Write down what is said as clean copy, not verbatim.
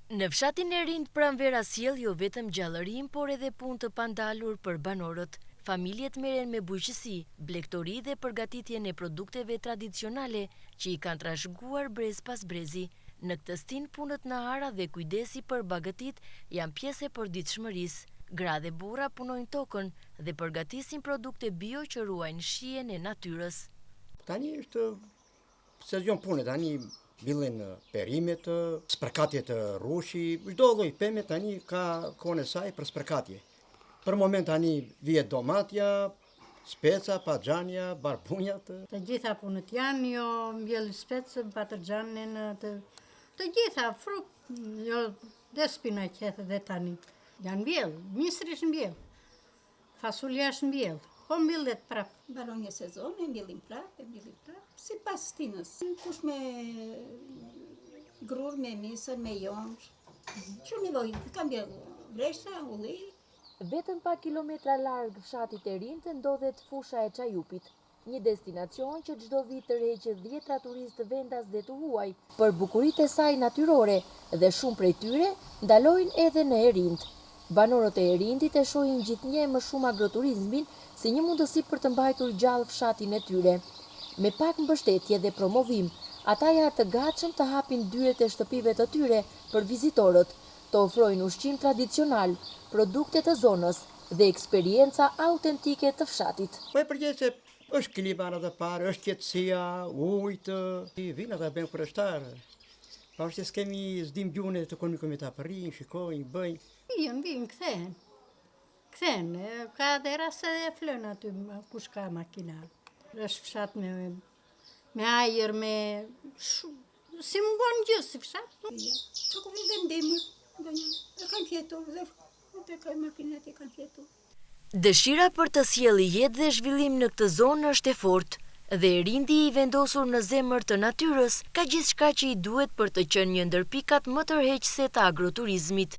Në fshatin e Rind pranvera sjell jo vetëm gjallërim, por edhe punë të pandalur për banorët. Familjet merren me bujqësi, blegtori dhe përgatitjen e produkteve tradicionale që i kanë trashëguar brez pas brezi. Në këtë stin punët në ara dhe kujdesi për bagëtit janë pjesë e përditshmërisë. Gra dhe burra punojnë tokën dhe përgatisin produkte bio që ruajnë shijen e natyrës. Tani është sezon pune, tani mbyllen perimet, spërkatje të rrushi, çdo lloj peme tani ka kohën e saj për spërkatje. Për moment tani vihet domatja, speca, paxhania, barbunjat. Të gjitha punët janë, jo mbjell specën, patërgjanin, të gjitha frukt, jo dhe spinaqet dhe tani. Janë mbjell, misri është mbjell, fasulja është mbjell. Po mbyllet prap. Mbaron një sezon, e mbjellim prap, sipas stinës. Kush me grur, me misër, me jonsh. Shumë nevojë, ka mbjell vresha, ulli. Vetëm pa kilometra larg fshatit e Rind ndodhet fusha e Çajupit, një destinacion që çdo vit tërheqet dhjetra turistë vendas dhe të huaj për bukuritë e saj natyrore dhe shumë prej tyre ndalojnë edhe në Rind. Banorët e Rindit e shohin gjithnjë më shumë agroturizmin si një mundësi për të mbajtur gjallë fshatin e tyre. Me pak mbështetje dhe promovim, ata janë të gatshëm të hapin dyert e shtëpive të tyre për vizitorët, të ofrojnë ushqim tradicional, produkte të zonës dhe eksperjenca autentike të fshatit. Po e përgjithë se është klima në të parë, është qetësia, ujtë, vinë ata bëjnë kërështarë. Pa është se s'kemi zdim gjune të komi ta përrin, shikojnë, bëjnë. Vinë, kthehen, ka dhe raste dhe flën aty, kush ka makina. Është fshat me ajër, si mungon gjë si fshat. Që ku dhe ndemër, e kanë fjetur, dhe ka makinat e kanë fjetur. Dëshira për të sjellë jetë dhe zhvillim në këtë zonë është e fortë. Dhe Rindi i vendosur në zemër të natyrës ka gjithçka që i duhet për të qenë një ndër pikat më tërheqëse të agroturizmit.